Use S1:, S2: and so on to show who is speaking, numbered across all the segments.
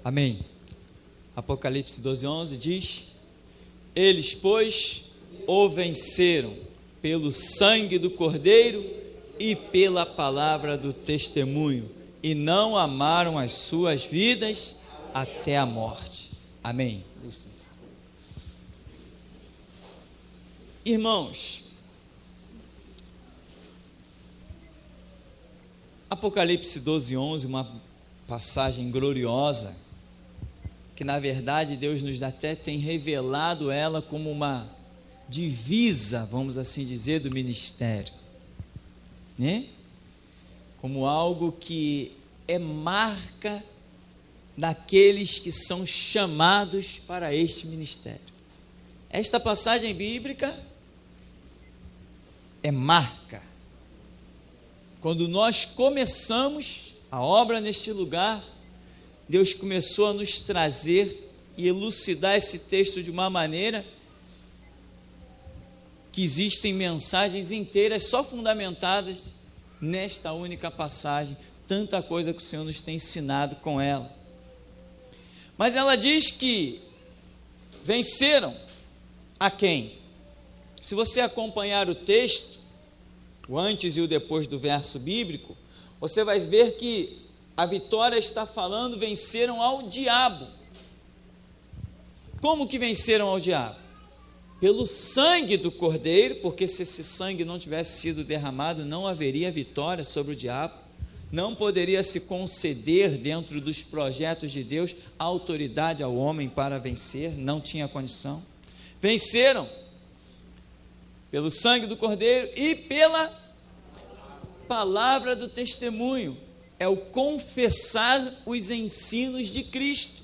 S1: Amém. Apocalipse 12:11 diz: eles, pois, o venceram pelo sangue do Cordeiro e pela palavra do testemunho, e não amaram as suas vidas até a morte. Amém. Irmãos, Apocalipse 12:11, uma passagem gloriosa, que na verdade Deus nos até tem revelado ela como uma divisa, vamos assim dizer, do ministério, né? Como algo que é marca daqueles que são chamados para este ministério. Esta passagem bíblica é marca. Quando nós começamos a obra neste lugar, Deus começou a nos trazer e elucidar esse texto de uma maneira que existem mensagens inteiras só fundamentadas nesta única passagem, tanta coisa que o Senhor nos tem ensinado com ela. Mas ela diz que venceram a quem? Se você acompanhar o texto, o antes e o depois do verso bíblico, você vai ver que a vitória está falando, venceram ao diabo. Como que venceram ao diabo? Pelo sangue do Cordeiro, porque se esse sangue não tivesse sido derramado, não haveria vitória sobre o diabo, não poderia se conceder dentro dos projetos de Deus a autoridade ao homem para vencer, não tinha condição. Venceram pelo sangue do Cordeiro e pela palavra do testemunho, é o confessar os ensinos de Cristo.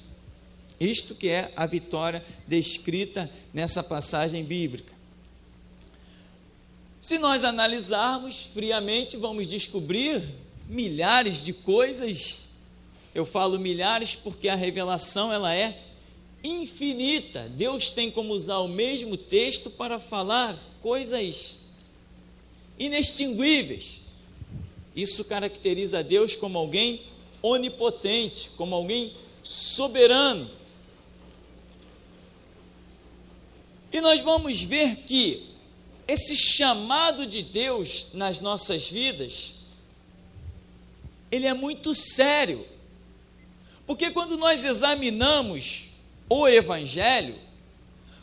S1: Isto que é a vitória descrita nessa passagem bíblica. Se nós analisarmos friamente, vamos descobrir milhares de coisas. Eu falo milhares porque a revelação ela é infinita. Deus tem como usar o mesmo texto para falar coisas inextinguíveis. Isso caracteriza Deus como alguém onipotente, como alguém soberano. E nós vamos ver que esse chamado de Deus nas nossas vidas, ele é muito sério, porque quando nós examinamos o Evangelho,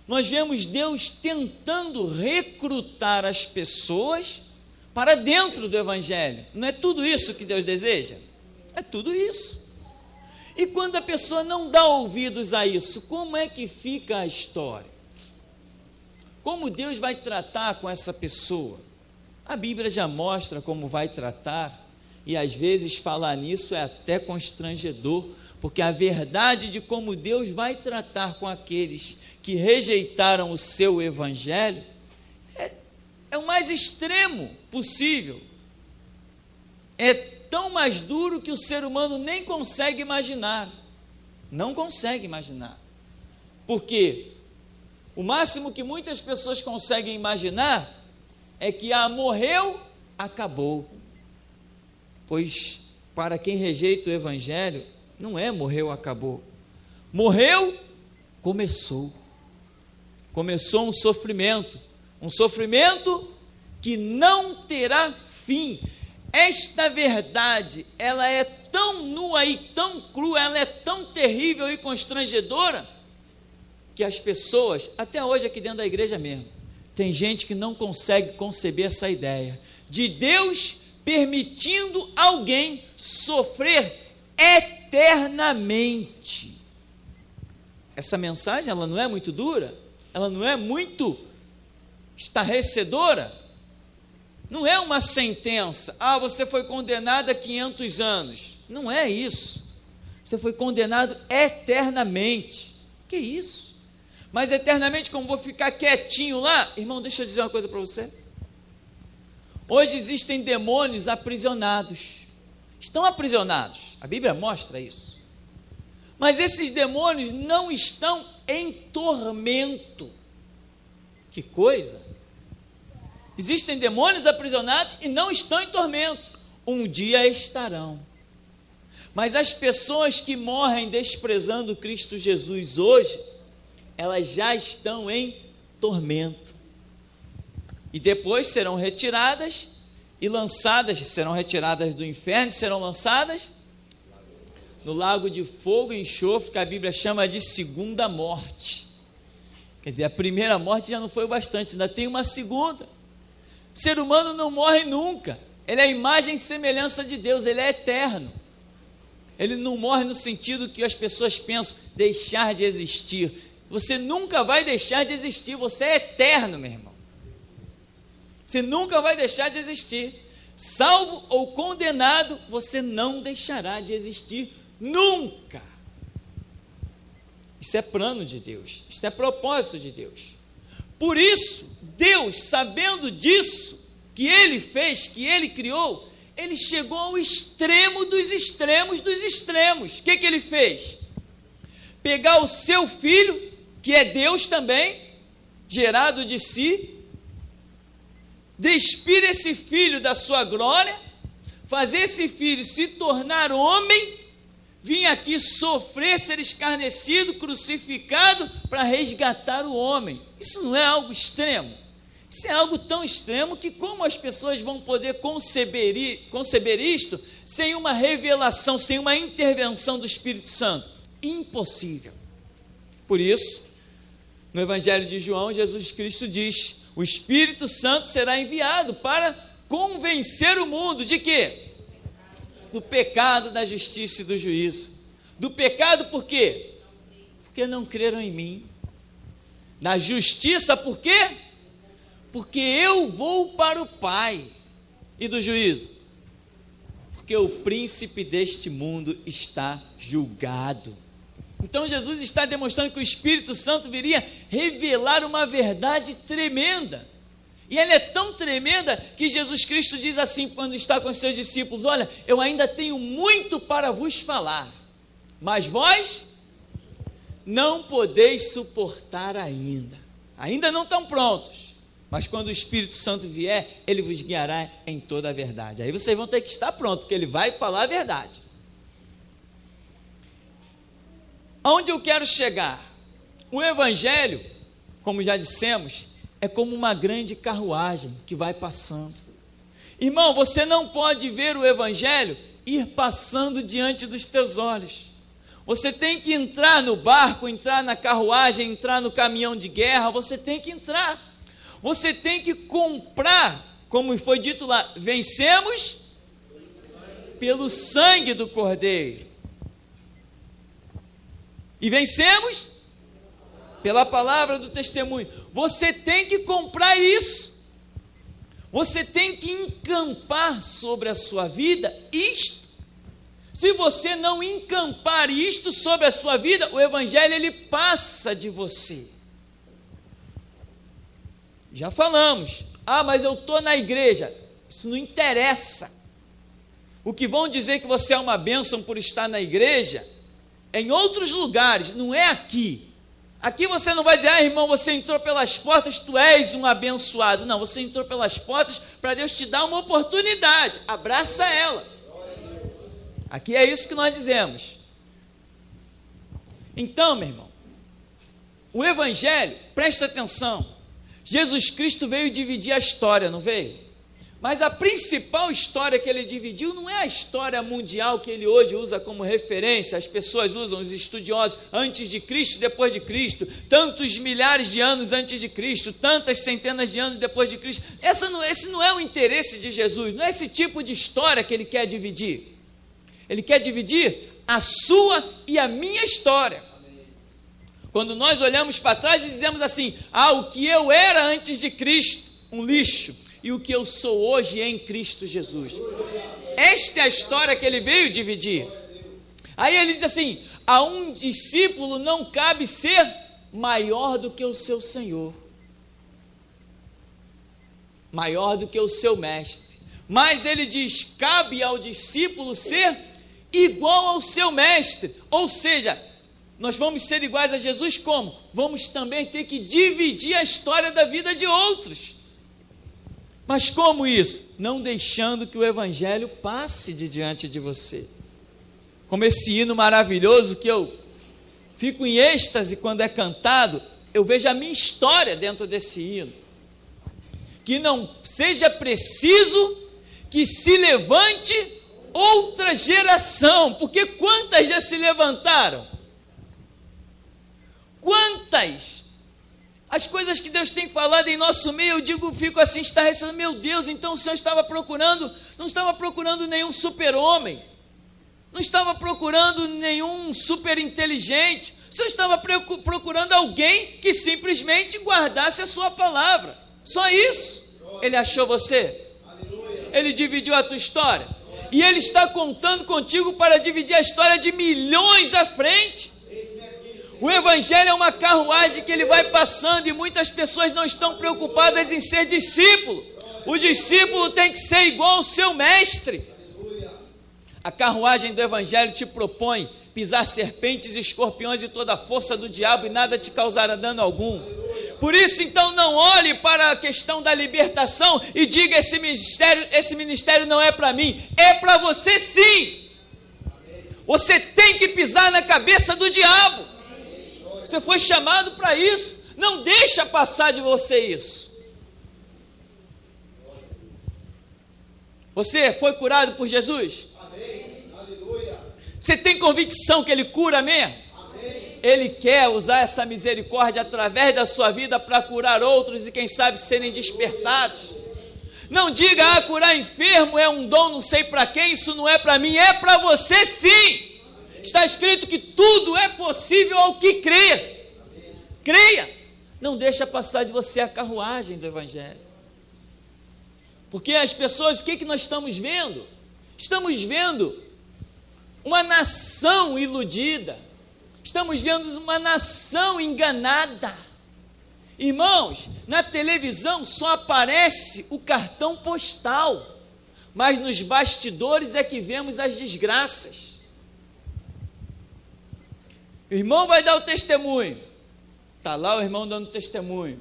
S1: nós vemos Deus tentando recrutar as pessoas para dentro do Evangelho. Não é tudo isso que Deus deseja? É tudo isso. E quando a pessoa não dá ouvidos a isso, como é que fica a história? Como Deus vai tratar com essa pessoa? A Bíblia já mostra como vai tratar, e às vezes falar nisso é até constrangedor, porque a verdade de como Deus vai tratar com aqueles que rejeitaram o seu Evangelho é o mais extremo possível. É tão mais duro que o ser humano nem consegue imaginar. Não consegue imaginar. Porque o máximo que muitas pessoas conseguem imaginar é que morreu, acabou. Pois para quem rejeita o Evangelho, não é morreu, acabou. Morreu, começou. Começou um sofrimento que não terá fim. Esta verdade, ela é tão nua e tão crua, ela é tão terrível e constrangedora, que as pessoas, até hoje aqui dentro da igreja mesmo, tem gente que não consegue conceber essa ideia, de Deus permitindo alguém sofrer eternamente. Essa mensagem, ela não é muito dura? Ela não é muito estarrecedora? Não é uma sentença, você foi condenado a 500 anos, não é isso, você foi condenado eternamente. Que isso? Mas eternamente, como vou ficar quietinho lá? Irmão, deixa eu dizer uma coisa para você. Hoje existem demônios aprisionados, estão aprisionados, a Bíblia mostra isso, mas esses demônios não estão em tormento. Que coisa! Existem demônios aprisionados e não estão em tormento. Um dia estarão. Mas as pessoas que morrem desprezando Cristo Jesus hoje, elas já estão em tormento. E depois serão retiradas e lançadas, serão retiradas do inferno e serão lançadas no lago de fogo e enxofre, que a Bíblia chama de segunda morte. Quer dizer, a primeira morte já não foi o bastante, ainda tem uma segunda. O ser humano não morre nunca, ele é a imagem e semelhança de Deus, ele é eterno. Ele não morre no sentido que as pessoas pensam, deixar de existir. Você nunca vai deixar de existir, você é eterno, meu irmão. Você nunca vai deixar de existir. Salvo ou condenado, você não deixará de existir nunca. Isso é plano de Deus, isso é propósito de Deus. Por isso, Deus, sabendo disso, que Ele fez, que Ele criou, Ele chegou ao extremo dos extremos dos extremos. O que Ele fez? Pegar o seu filho, que é Deus também, gerado de si, despir esse filho da sua glória, fazer esse filho se tornar homem, vir aqui sofrer, ser escarnecido, crucificado, para resgatar o homem. Isso não é algo extremo? Isso é algo tão extremo que como as pessoas vão poder conceber isto sem uma revelação, sem uma intervenção do Espírito Santo? Impossível. Por isso, no Evangelho de João, Jesus Cristo diz: o Espírito Santo será enviado para convencer o mundo de quê? Do pecado, da justiça e do juízo. Do pecado por quê? Porque não creram em mim. Da justiça por quê? Porque eu vou para o Pai. E do juízo? Porque o príncipe deste mundo está julgado. Então Jesus está demonstrando que o Espírito Santo viria revelar uma verdade tremenda. E ela é tão tremenda que Jesus Cristo diz assim, quando está com os seus discípulos: olha, eu ainda tenho muito para vos falar, mas vós não podeis suportar ainda não estão prontos, mas quando o Espírito Santo vier, ele vos guiará em toda a verdade. Aí vocês vão ter que estar prontos, porque ele vai falar a verdade. Aonde eu quero chegar? O Evangelho, como já dissemos, é como uma grande carruagem que vai passando. Irmão, você não pode ver o Evangelho ir passando diante dos teus olhos. Você tem que entrar no barco, entrar na carruagem, entrar no caminhão de guerra, você tem que entrar. Você tem que comprar, como foi dito lá, vencemos pelo sangue do Cordeiro. E vencemos pela palavra do testemunho. Você tem que comprar isso. Você tem que encampar sobre a sua vida isto. Se você não encampar isto sobre a sua vida, o Evangelho ele passa de você. Já falamos. Mas eu estou na igreja. Isso não interessa. O que vão dizer que você é uma bênção por estar na igreja, em outros lugares, não é aqui. Aqui você não vai dizer: irmão, você entrou pelas portas, tu és um abençoado. Não, você entrou pelas portas para Deus te dar uma oportunidade, abraça ela. Aqui é isso que nós dizemos. Então, meu irmão, o Evangelho, presta atenção, Jesus Cristo veio dividir a história, não veio? Mas a principal história que ele dividiu não é a história mundial que ele hoje usa como referência. As pessoas usam, os estudiosos, antes de Cristo, depois de Cristo, tantos milhares de anos antes de Cristo, tantas centenas de anos depois de Cristo. Esse não é o interesse de Jesus, não é esse tipo de história que ele quer dividir. Ele quer dividir a sua e a minha história. Quando nós olhamos para trás e dizemos assim: o que eu era antes de Cristo, um lixo, e o que eu sou hoje em Cristo Jesus. Esta é a história que ele veio dividir. Aí ele diz assim: a um discípulo não cabe ser maior do que o seu Senhor, maior do que o seu mestre. Mas ele diz: cabe ao discípulo ser igual ao seu mestre. Ou seja, nós vamos ser iguais a Jesus como? Vamos também ter que dividir a história da vida de outros. Mas como isso? Não deixando que o Evangelho passe de diante de você. como esse hino maravilhoso que eu fico em êxtase quando é cantado, eu vejo a minha história dentro desse hino. Que não seja preciso que se levante outra geração, porque quantas já se levantaram? Quantas? As coisas que Deus tem falado em nosso meio, eu fico assim, estarrecendo, meu Deus, então o Senhor não estava procurando nenhum super-homem, não estava procurando nenhum super inteligente, o Senhor estava procurando alguém que simplesmente guardasse a sua palavra, só isso. Ele achou você, Ele dividiu a tua história, e Ele está contando contigo para dividir a história de milhões à frente. O Evangelho é uma carruagem que ele vai passando, e muitas pessoas não estão preocupadas em ser discípulo. O discípulo tem que ser igual ao seu mestre. A carruagem do Evangelho te propõe pisar serpentes e escorpiões e toda a força do diabo, e nada te causará dano algum. Por isso, então, não olhe para a questão da libertação e diga: esse ministério não é para mim. É para você sim. Você tem que pisar na cabeça do diabo. Você foi chamado para isso. Não deixa passar de você isso. Você foi curado por Jesus? Amém. Aleluia. Você tem convicção que Ele cura mesmo? Amém. Ele quer usar essa misericórdia através da sua vida para curar outros e quem sabe serem despertados. Não diga: curar enfermo é um dom não sei para quem, isso não é para mim. É para você sim. Está escrito que tudo é possível ao que crê. Creia. Não deixa passar de você a carruagem do Evangelho. Porque as pessoas, o que nós estamos vendo? Estamos vendo uma nação iludida. Estamos vendo uma nação enganada. Irmãos, na televisão só aparece o cartão postal, mas nos bastidores é que vemos as desgraças. O irmão vai dar o testemunho, está lá o irmão dando testemunho.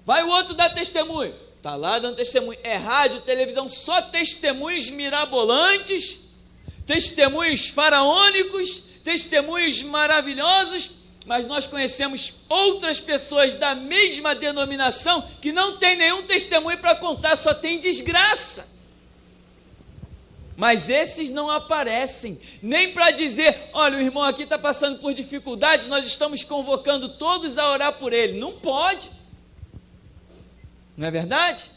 S1: Vai o outro dar testemunho, está lá dando testemunho. É rádio, televisão, só testemunhos mirabolantes, testemunhos faraônicos, testemunhos maravilhosos, mas nós conhecemos outras pessoas da mesma denominação que não tem nenhum testemunho para contar, só tem desgraça. Mas esses não aparecem, nem para dizer: olha, o irmão aqui está passando por dificuldades, nós estamos convocando todos a orar por ele. Não pode. Não é verdade?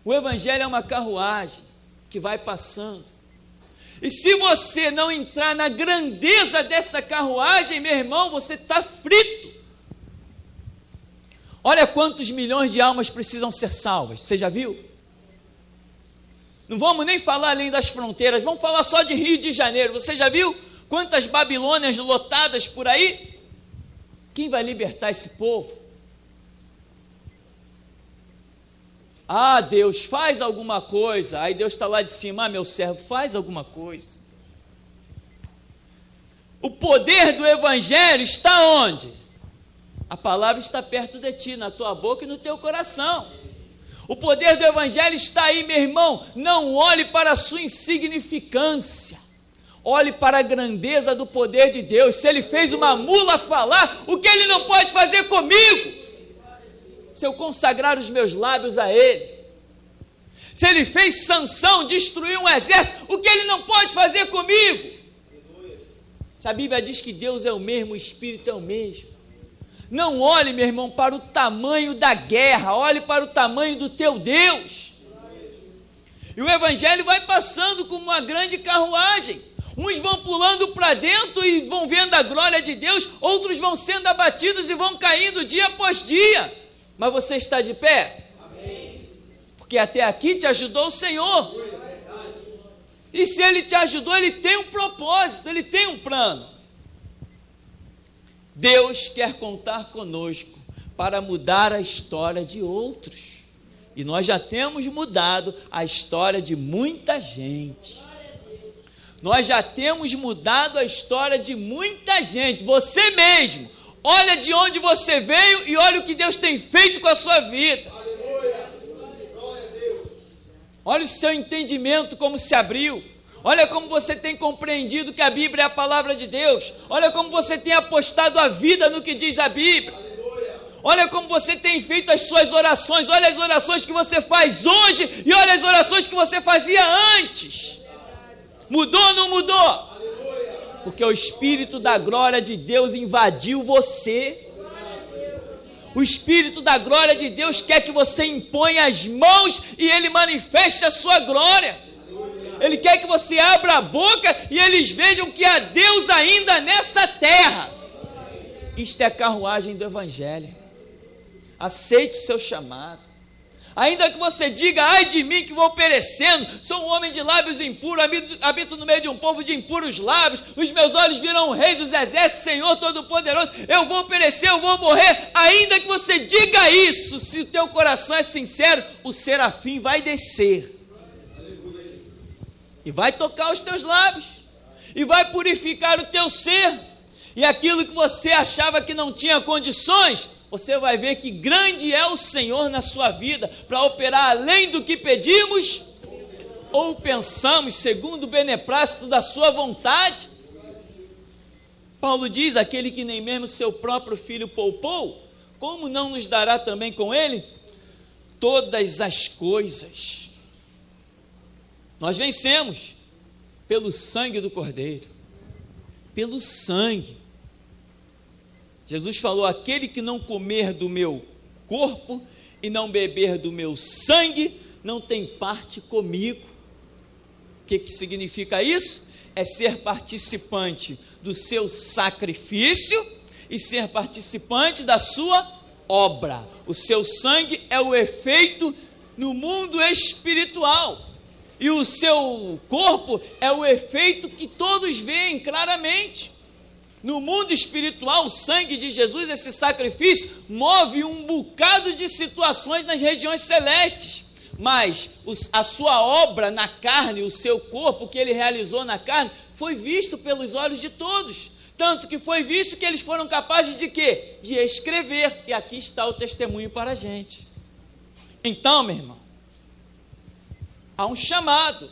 S1: O Evangelho é uma carruagem que vai passando. E se você não entrar na grandeza dessa carruagem, meu irmão, você está frito. Olha quantos milhões de almas precisam ser salvas. Você já viu? Não vamos nem falar além das fronteiras, vamos falar só de Rio de Janeiro. Você já viu quantas Babilônias lotadas por aí? Quem vai libertar esse povo? Ah, Deus, faz alguma coisa. Aí Deus está lá de cima: meu servo, faz alguma coisa. O poder do Evangelho está onde? A palavra está perto de ti, na tua boca e no teu coração. O poder do Evangelho está aí, meu irmão. Não olhe para a sua insignificância, olhe para a grandeza do poder de Deus. Se Ele fez uma mula falar, o que Ele não pode fazer comigo? Se eu consagrar os meus lábios a Ele. Se Ele fez Sansão destruir um exército, o que Ele não pode fazer comigo? Se a Bíblia diz que Deus é o mesmo, o Espírito é o mesmo. Não olhe, meu irmão, para o tamanho da guerra, olhe para o tamanho do teu Deus. E o Evangelho vai passando como uma grande carruagem. Uns vão pulando para dentro e vão vendo a glória de Deus, outros vão sendo abatidos e vão caindo dia após dia. Mas você está de pé? Amém. Porque até aqui te ajudou o Senhor. E se Ele te ajudou, Ele tem um propósito, Ele tem um plano. Deus quer contar conosco para mudar a história de outros. E nós já temos mudado a história de muita gente. Nós já temos mudado a história de muita gente. Você mesmo, olha de onde você veio e olha o que Deus tem feito com a sua vida. Olha o seu entendimento como se abriu. Olha como você tem compreendido que a Bíblia é a palavra de Deus. Olha como você tem apostado a vida no que diz a Bíblia. Olha como você tem feito as suas orações. Olha as orações que você faz hoje e olha as orações que você fazia antes. Mudou ou não mudou? Porque o Espírito da glória de Deus invadiu você. O Espírito da glória de Deus quer que você imponha as mãos e Ele manifeste a sua glória. Ele quer que você abra a boca e eles vejam que há Deus ainda nessa terra. Isto é a carruagem do Evangelho. Aceite o seu chamado. Ainda que você diga, ai de mim que vou perecendo, sou um homem de lábios impuros, habito no meio de um povo de impuros lábios, os meus olhos viram o Rei dos Exércitos, Senhor Todo-Poderoso, eu vou perecer, eu vou morrer. Ainda que você diga isso, se o teu coração é sincero, o serafim vai descer e vai tocar os teus lábios e vai purificar o teu ser, e aquilo que você achava que não tinha condições, você vai ver que grande é o Senhor na sua vida, para operar além do que pedimos ou pensamos, segundo o beneplácito da sua vontade. Paulo diz, aquele que nem mesmo seu próprio filho poupou, como não nos dará também com ele todas as coisas? Nós vencemos pelo sangue do Cordeiro, pelo sangue. Jesus falou, aquele que não comer do meu corpo e não beber do meu sangue, não tem parte comigo. O que significa isso? É ser participante do seu sacrifício e ser participante da sua obra. O seu sangue é o efeito no mundo espiritual. E o seu corpo é o efeito que todos veem claramente. No mundo espiritual, o sangue de Jesus, esse sacrifício, move um bocado de situações nas regiões celestes. Mas a sua obra na carne, o seu corpo que ele realizou na carne, foi visto pelos olhos de todos. Tanto que foi visto que eles foram capazes de quê? De escrever. E aqui está o testemunho para a gente. Então, meu irmão, há um chamado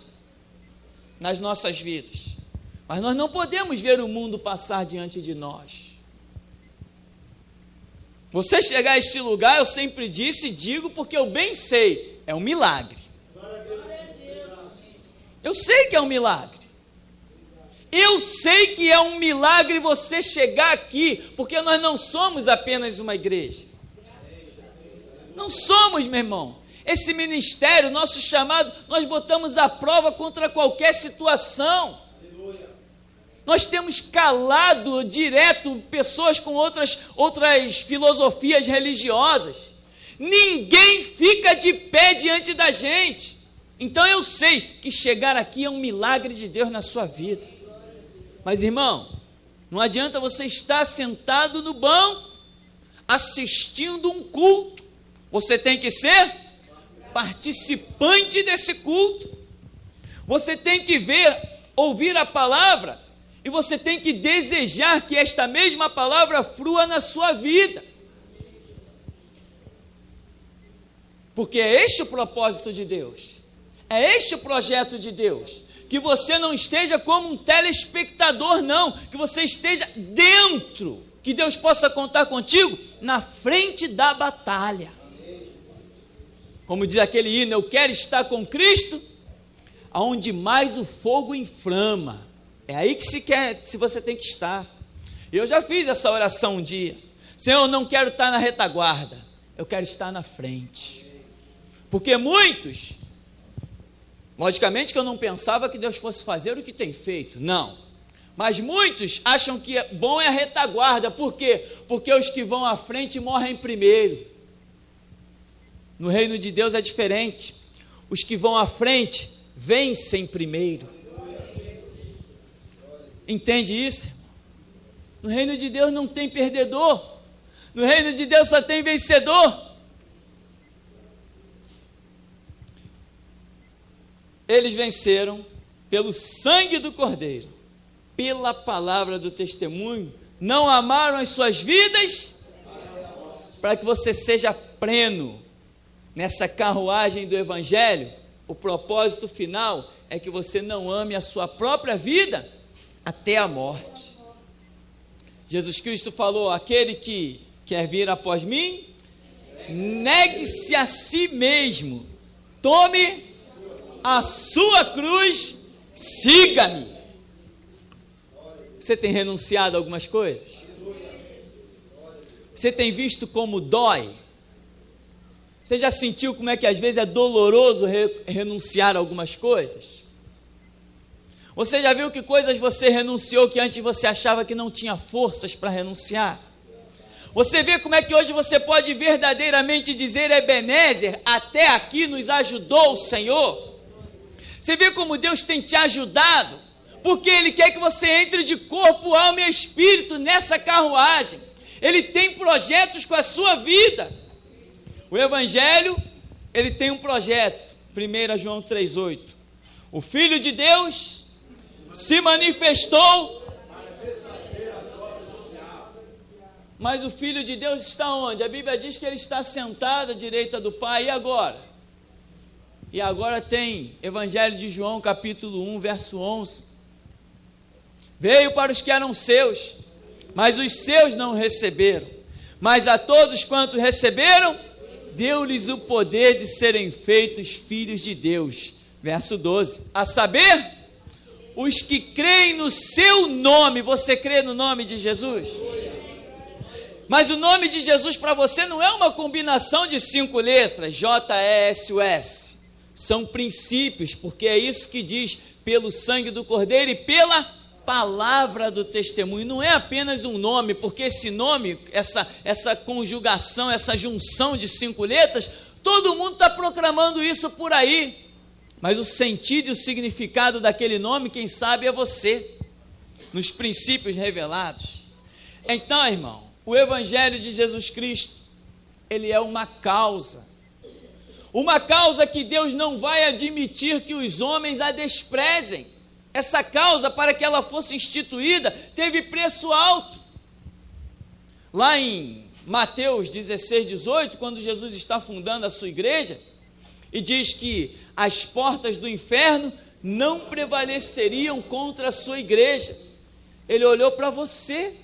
S1: nas nossas vidas. Mas nós não podemos ver o mundo passar diante de nós. Você chegar a este lugar, eu sempre disse e digo, porque eu bem sei, é um milagre. Eu sei que é um milagre. Eu sei que é um milagre você chegar aqui, porque nós não somos apenas uma igreja. Não somos, meu irmão. Esse ministério, nosso chamado, nós botamos à prova contra qualquer situação. Nós temos calado direto pessoas com outras filosofias religiosas. Ninguém fica de pé diante da gente. Então eu sei que chegar aqui é um milagre de Deus na sua vida. Mas, irmão, não adianta você estar sentado no banco, assistindo um culto. Você tem que ser participante desse culto. Você tem que ouvir a palavra. E você tem que desejar que esta mesma palavra flua na sua vida. Porque é este o propósito de Deus. É este o projeto de Deus. Que você não esteja como um telespectador, não. Que você esteja dentro. Que Deus possa contar contigo na frente da batalha. Como diz aquele hino, eu quero estar com Cristo, aonde mais o fogo inflama. É aí que se você tem que estar. Eu já fiz essa oração um dia. Senhor, eu não quero estar na retaguarda, eu quero estar na frente. Porque muitos, logicamente que eu não pensava que Deus fosse fazer o que tem feito, não. Mas muitos acham que bom é a retaguarda. Por quê? Porque os que vão à frente morrem primeiro. No reino de Deus é diferente. Os que vão à frente vencem primeiro. Entende isso? No reino de Deus não tem perdedor. No reino de Deus só tem vencedor. Eles venceram pelo sangue do Cordeiro, pela palavra do testemunho, não amaram as suas vidas, para que você seja pleno nessa carruagem do Evangelho. O propósito final é que você não ame a sua própria vida até a morte. Jesus Cristo falou: aquele que quer vir após mim, negue-se a si mesmo, tome a sua cruz, siga-me. Você tem renunciado a algumas coisas? Você tem visto como dói? Você já sentiu como é que às vezes é doloroso renunciar a algumas coisas? Você já viu que coisas você renunciou que antes você achava que não tinha forças para renunciar? Você vê como é que hoje você pode verdadeiramente dizer: Ebenezer, até aqui nos ajudou o Senhor. Você vê como Deus tem te ajudado, porque Ele quer que você entre de corpo, alma e espírito nessa carruagem. Ele tem projetos com a sua vida. O Evangelho, ele tem um projeto. 1 João 3,8. O Filho de Deus se manifestou, mas o Filho de Deus está onde? A Bíblia diz que ele está sentado à direita do Pai. E agora? E agora tem Evangelho de João, capítulo 1, verso 11. Veio para os que eram seus, mas os seus não receberam. Mas a todos quantos receberam, deu-lhes o poder de serem feitos filhos de Deus. Verso 12. A saber, os que creem no seu nome. Você crê no nome de Jesus? Mas o nome de Jesus para você não é uma combinação de 5 letras, J-E-S-U-S. São princípios, porque é isso que diz: pelo sangue do Cordeiro e pela palavra do testemunho. Não é apenas um nome, porque esse nome, essa conjugação, essa junção de 5 letras, todo mundo está proclamando isso por aí. Mas o sentido e o significado daquele nome, quem sabe é você, nos princípios revelados. Então, irmão, o Evangelho de Jesus Cristo, ele é uma causa que Deus não vai admitir que os homens a desprezem. Essa causa, para que ela fosse instituída, teve preço alto. Lá em Mateus 16, 18, quando Jesus está fundando a sua igreja, e diz que as portas do inferno não prevaleceriam contra a sua igreja. Ele olhou para você.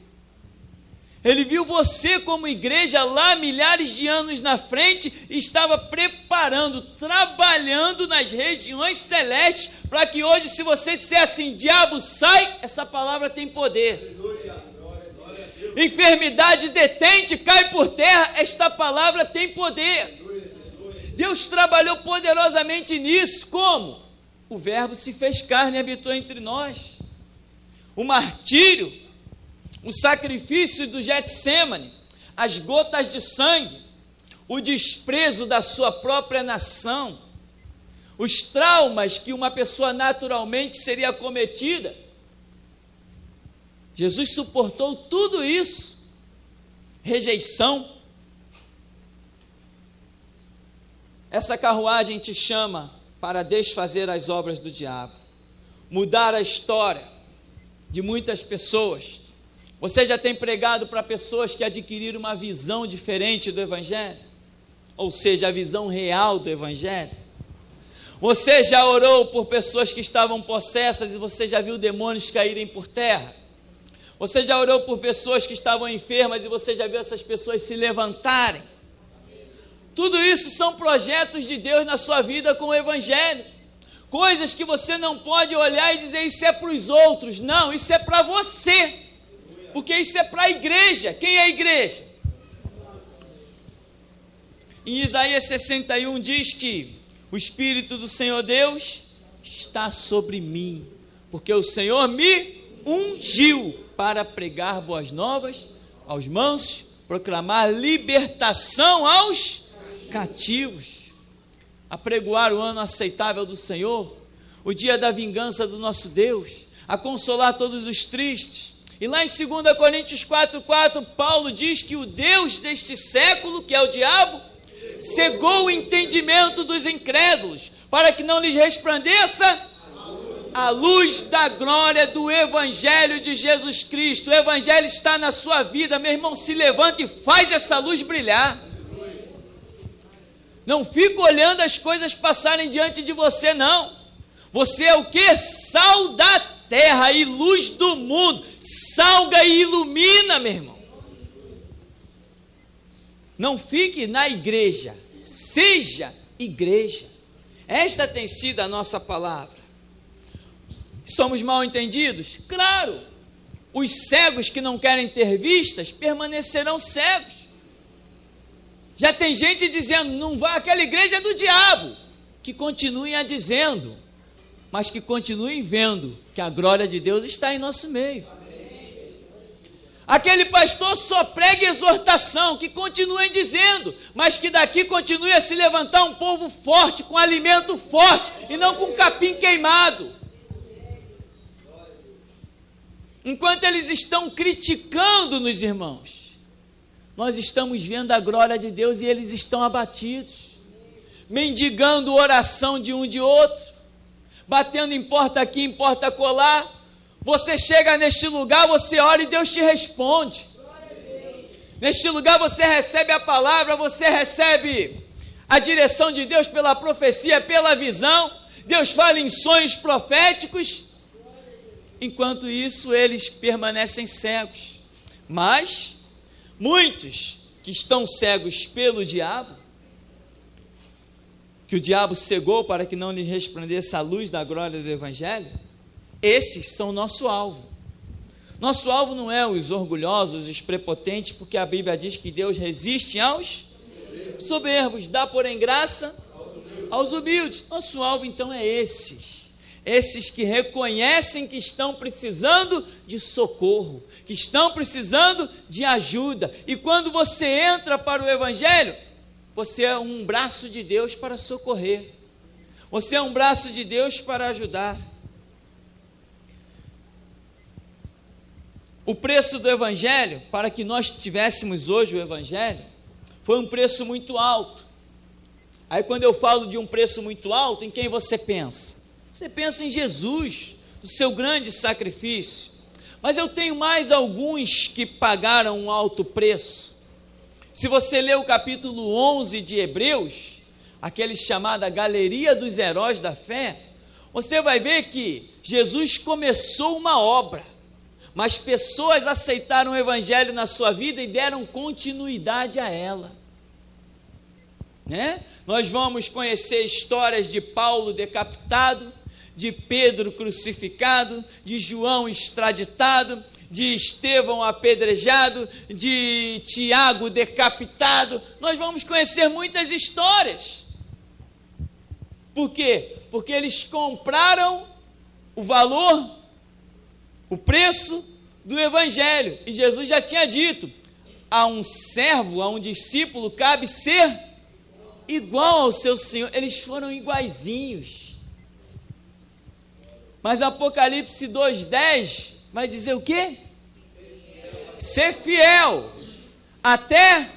S1: Ele viu você como igreja lá milhares de anos na frente e estava preparando, trabalhando nas regiões celestes, para que hoje, se você disser assim: diabo, sai, essa palavra tem poder. Enfermidade detente, cai por terra, esta palavra tem poder. Deus trabalhou poderosamente nisso. Como? O Verbo se fez carne e habitou entre nós. O martírio, o sacrifício do Getsêmani, as gotas de sangue, o desprezo da sua própria nação, os traumas que uma pessoa naturalmente seria acometida. Jesus suportou tudo isso. Rejeição. Essa carruagem te chama para desfazer as obras do diabo, mudar a história de muitas pessoas. Você já tem pregado para pessoas que adquiriram uma visão diferente do Evangelho? Ou seja, a visão real do Evangelho? Você já orou por pessoas que estavam possessas e você já viu demônios caírem por terra? Você já orou por pessoas que estavam enfermas e você já viu essas pessoas se levantarem? Tudo isso são projetos de Deus na sua vida com o Evangelho. Coisas que você não pode olhar e dizer: isso é para os outros. Não, isso é para você. Porque isso é para a igreja. Quem é a igreja? Em Isaías 61 diz que o Espírito do Senhor Deus está sobre mim, porque o Senhor me ungiu para pregar boas novas aos mansos, proclamar libertação aos cativos, apregoar o ano aceitável do Senhor, o dia da vingança do nosso Deus, a consolar todos os tristes. E lá em 2 Coríntios 4,4, Paulo diz que o Deus deste século, que é o diabo, cegou o entendimento dos incrédulos, para que não lhes resplandeça a luz da glória do Evangelho de Jesus Cristo. O Evangelho está na sua vida, meu irmão. Se levanta e faz essa luz brilhar. Não fica olhando as coisas passarem diante de você, não. Você é o quê? Sal da terra e luz do mundo. Salga e ilumina, meu irmão. Não fique na igreja, seja igreja. Esta tem sido a nossa palavra. Somos mal entendidos? Claro. Os cegos que não querem ter vistas permanecerão cegos. Já tem gente dizendo, não vá, aquela igreja é do diabo. Que continuem a dizendo, mas que continuem vendo que a glória de Deus está em nosso meio. Aquele pastor só prega exortação, que continuem dizendo, mas que daqui continue a se levantar um povo forte, com alimento forte, e não com capim queimado. Enquanto eles estão criticando-nos, irmãos, nós estamos vendo a glória de Deus e eles estão abatidos, mendigando oração de um de outro, batendo em porta aqui, em porta acolá. Você chega neste lugar, você ora e Deus te responde. Neste lugar você recebe a palavra, você recebe a direção de Deus pela profecia, pela visão. Deus fala em sonhos proféticos. Enquanto isso, eles permanecem cegos. Mas muitos que estão cegos pelo diabo, que o diabo cegou para que não lhes resplandecesse a luz da glória do Evangelho, esses são nosso alvo. Nosso alvo não é os orgulhosos, os prepotentes, porque a Bíblia diz que Deus resiste aos soberbos, dá porém graça aos humildes. Nosso alvo então é esses que reconhecem que estão precisando de socorro, que estão precisando de ajuda. E quando você entra para o Evangelho, você é um braço de Deus para socorrer, você é um braço de Deus para ajudar. O preço do Evangelho, para que nós tivéssemos hoje o Evangelho, foi um preço muito alto. Aí quando eu falo de um preço muito alto, em quem você pensa? Você pensa em Jesus, no seu grande sacrifício. Mas eu tenho mais alguns que pagaram um alto preço. Se você ler o capítulo 11 de Hebreus, aquele chamado Galeria dos Heróis da Fé, você vai ver que Jesus começou uma obra, mas pessoas aceitaram o Evangelho na sua vida e deram continuidade a ela. Né? Nós vamos conhecer histórias de Paulo decapitado, de Pedro crucificado, de João extraditado, de Estevão apedrejado, de Tiago decapitado. Nós vamos conhecer muitas histórias. Por quê? Porque eles compraram o valor, o preço do Evangelho. E Jesus já tinha dito, a um servo, a um discípulo, cabe ser igual ao seu Senhor. Eles foram iguaizinhos. Mas Apocalipse 2:10 vai dizer o quê? Ser fiel até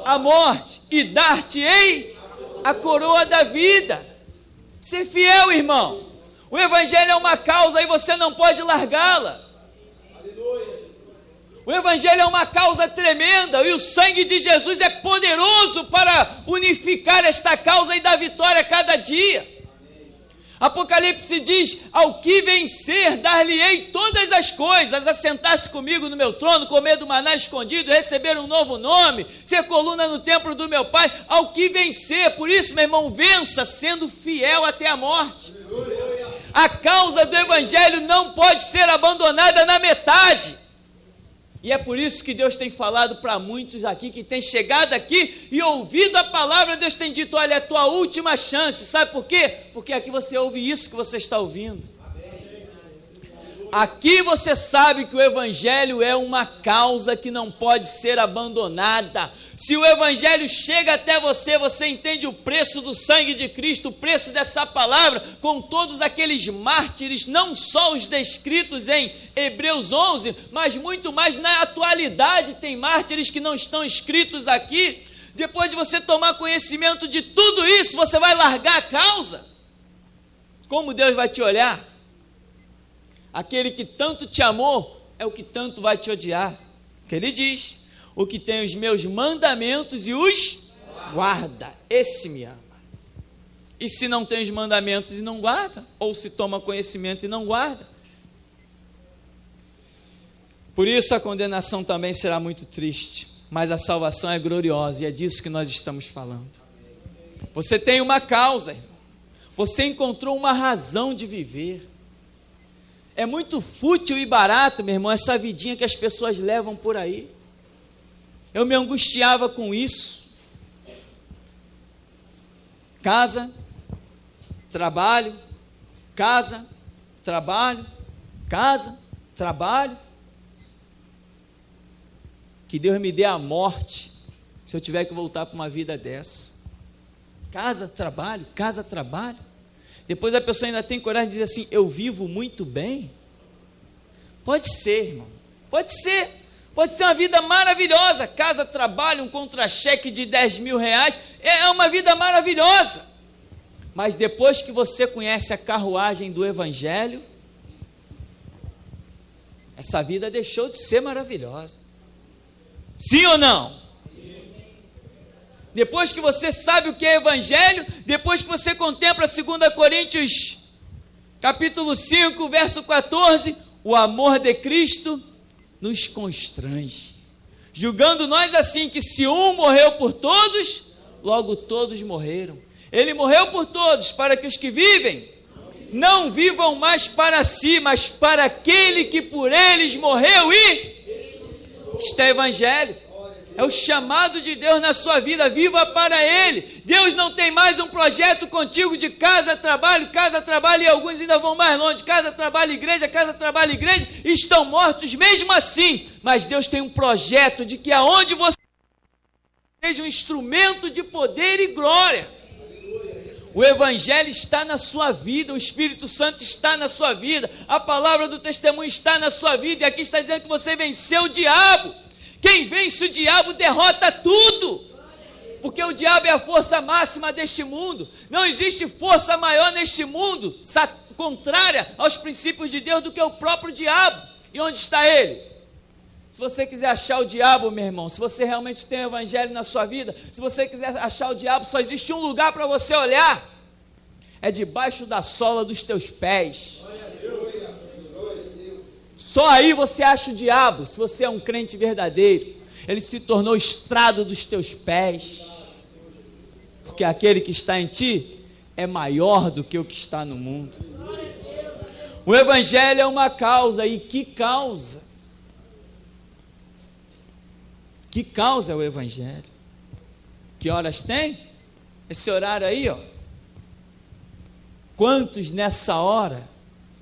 S1: a morte e dar-te-ei a coroa da vida. Ser fiel, irmão. O Evangelho é uma causa e você não pode largá-la. O Evangelho é uma causa tremenda e o sangue de Jesus é poderoso para unificar esta causa e dar vitória a cada dia. Apocalipse diz, ao que vencer, dar-lhe-ei todas as coisas, assentar-se comigo no meu trono, comer do maná escondido, receber um novo nome, ser coluna no templo do meu Pai, ao que vencer. Por isso, meu irmão, vença sendo fiel até a morte. A causa do Evangelho não pode ser abandonada na metade. E é por isso que Deus tem falado para muitos aqui, que tem chegado aqui e ouvido a palavra. Deus tem dito, olha, é a tua última chance. Sabe por quê? Porque aqui você ouve isso que você está ouvindo. Aqui você sabe que o Evangelho é uma causa que não pode ser abandonada. Se o Evangelho chega até você, você entende o preço do sangue de Cristo, o preço dessa palavra, com todos aqueles mártires, não só os descritos em Hebreus 11, mas muito mais na atualidade, tem mártires que não estão escritos aqui. Depois de você tomar conhecimento de tudo isso, você vai largar a causa? Como Deus vai te olhar? Aquele que tanto te amou é o que tanto vai te odiar. Que ele diz, o que tem os meus mandamentos e os guarda, esse me ama. e se não tem os mandamentos e não guarda, ou se toma conhecimento e não guarda. Por isso a condenação também será muito triste, mas a salvação é gloriosa, e é disso que nós estamos falando. Você tem uma causa, irmão. Você encontrou uma razão de viver. É muito fútil e barato, meu irmão, essa vidinha que as pessoas levam por aí. Eu me angustiava com isso. Casa, trabalho, casa, trabalho, casa, trabalho. Que Deus me dê a morte, se eu tiver que voltar para uma vida dessa. Casa, trabalho, casa, trabalho. Depois a pessoa ainda tem coragem de dizer assim, eu vivo muito bem. Pode ser, irmão, pode ser uma vida maravilhosa, casa, trabalho, um contra-cheque de 10 mil reais, é uma vida maravilhosa, mas depois que você conhece a carruagem do Evangelho, essa vida deixou de ser maravilhosa, sim ou não? Sim. Depois que você sabe o que é Evangelho, depois que você contempla 2 Coríntios, capítulo 5, verso 14, o amor de Cristo nos constrange, julgando nós assim, que se um morreu por todos, logo todos morreram. Ele morreu por todos, para que os que vivem, não vivam mais para si, mas para aquele que por eles morreu e... Isto é Evangelho. É o chamado de Deus na sua vida, viva para Ele. Deus não tem mais um projeto contigo de casa, trabalho, e alguns ainda vão mais longe, casa, trabalho, igreja, estão mortos mesmo assim, mas Deus tem um projeto de que aonde você seja um instrumento de poder e glória. O Evangelho está na sua vida, o Espírito Santo está na sua vida, a palavra do testemunho está na sua vida, e aqui está dizendo que você venceu o diabo. Quem vence o diabo derrota tudo, porque o diabo é a força máxima deste mundo. Não existe força maior neste mundo, contrária aos princípios de Deus, do que o próprio diabo. E onde está ele? Se você quiser achar o diabo, meu irmão, se você realmente tem o Evangelho na sua vida, se você quiser achar o diabo, só existe um lugar para você olhar, é debaixo da sola dos teus pés. Só aí você acha o diabo, se você é um crente verdadeiro. Ele se tornou estrado dos teus pés, porque aquele que está em ti é maior do que o que está no mundo. O Evangelho é uma causa, e que causa? Que causa é o Evangelho? Que horas tem? Esse horário aí, ó. Quantos nessa hora,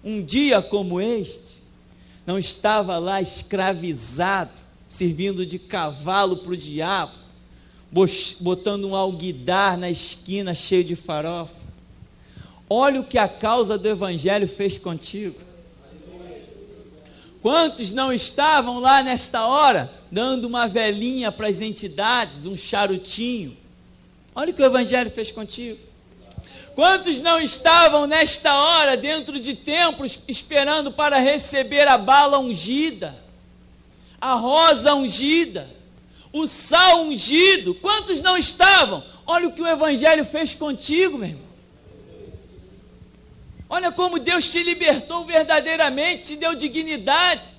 S1: um dia como este, não estava lá escravizado, servindo de cavalo para o diabo, botando um alguidar na esquina cheio de farofa? Olha o que a causa do Evangelho fez contigo. Quantos não estavam lá nesta hora, dando uma velinha para as entidades, um charutinho? Olha o que o Evangelho fez contigo. Quantos não estavam nesta hora dentro de templos esperando para receber a bala ungida, a rosa ungida, o sal ungido? Quantos não estavam? Olha o que o Evangelho fez contigo, meu irmão. Olha como Deus te libertou verdadeiramente, te deu dignidade.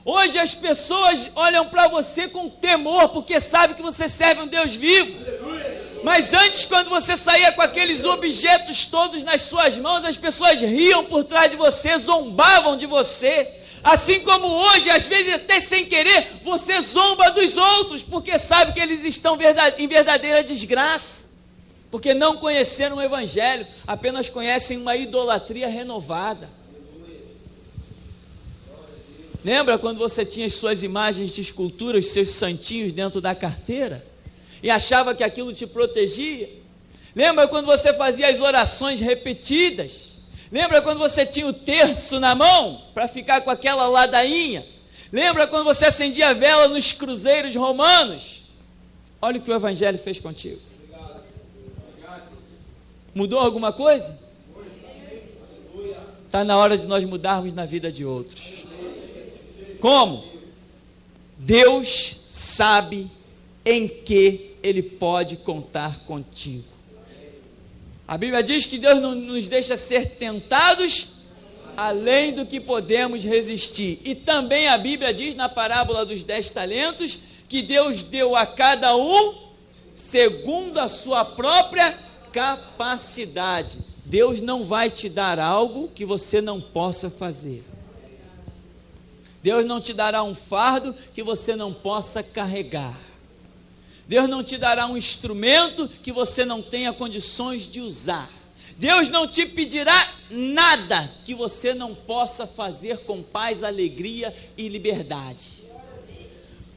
S1: Hoje as pessoas olham para você com temor, porque sabem que você serve um Deus vivo. Mas antes, quando você saía com aqueles objetos todos nas suas mãos, as pessoas riam por trás de você, zombavam de você. Assim como hoje, às vezes até sem querer, você zomba dos outros, porque sabe que eles estão em verdadeira desgraça, porque não conheceram o Evangelho, apenas conhecem uma idolatria renovada. Lembra quando você tinha as suas imagens de escultura, os seus santinhos dentro da carteira? E achava que aquilo te protegia? Lembra quando você fazia as orações repetidas? Lembra quando você tinha o terço na mão, para ficar com aquela ladainha? Lembra quando você acendia a vela nos cruzeiros romanos? Olha o que o Evangelho fez contigo. Mudou alguma coisa? Está na hora de nós mudarmos na vida de outros. Como? Deus sabe em que Ele pode contar contigo. A Bíblia diz que Deus não nos deixa ser tentados além do que podemos resistir. E também a Bíblia diz na parábola dos 10 talentos que Deus deu a cada um segundo a sua própria capacidade. Deus não vai te dar algo que você não possa fazer. Deus não te dará um fardo que você não possa carregar. Deus não te dará um instrumento que você não tenha condições de usar. Deus não te pedirá nada que você não possa fazer com paz, alegria e liberdade.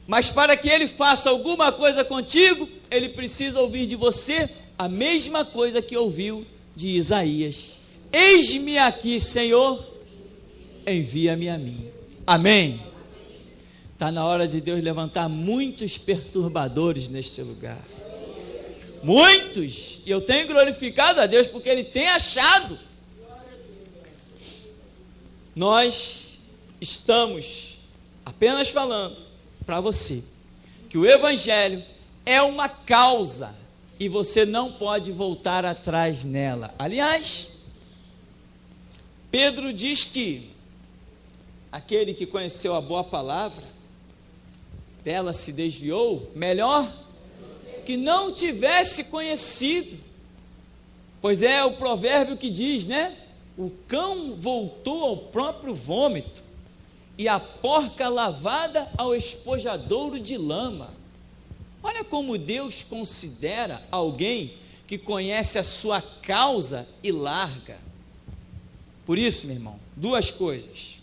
S1: Mas para que Ele faça alguma coisa contigo, Ele precisa ouvir de você a mesma coisa que ouviu de Isaías: eis-me aqui, Senhor, envia-me a mim. Amém? Está na hora de Deus levantar muitos perturbadores neste lugar. Muitos. E eu tenho glorificado a Deus porque Ele tem achado. Nós estamos apenas falando para você que o Evangelho é uma causa e você não pode voltar atrás nela. Aliás, Pedro diz que aquele que conheceu a boa palavra, dela se desviou, melhor que não tivesse conhecido. Pois é o provérbio que diz, né? O cão voltou ao próprio vômito e a porca lavada ao espojadouro de lama. Olha como Deus considera alguém que conhece a sua causa e larga. Por isso, meu irmão, duas coisas.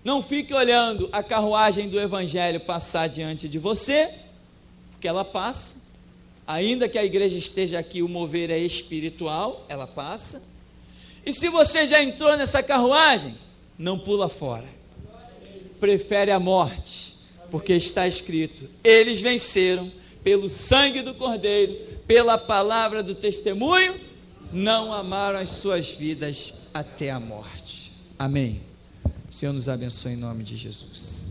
S1: Não fique olhando a carruagem do Evangelho passar diante de você, porque ela passa. Ainda que a igreja esteja aqui, o mover é espiritual, ela passa. E se você já entrou nessa carruagem, não pula fora. Prefere a morte, porque está escrito: eles venceram pelo sangue do Cordeiro, pela palavra do testemunho, não amaram as suas vidas até a morte. Amém. Senhor nos abençoe em nome de Jesus.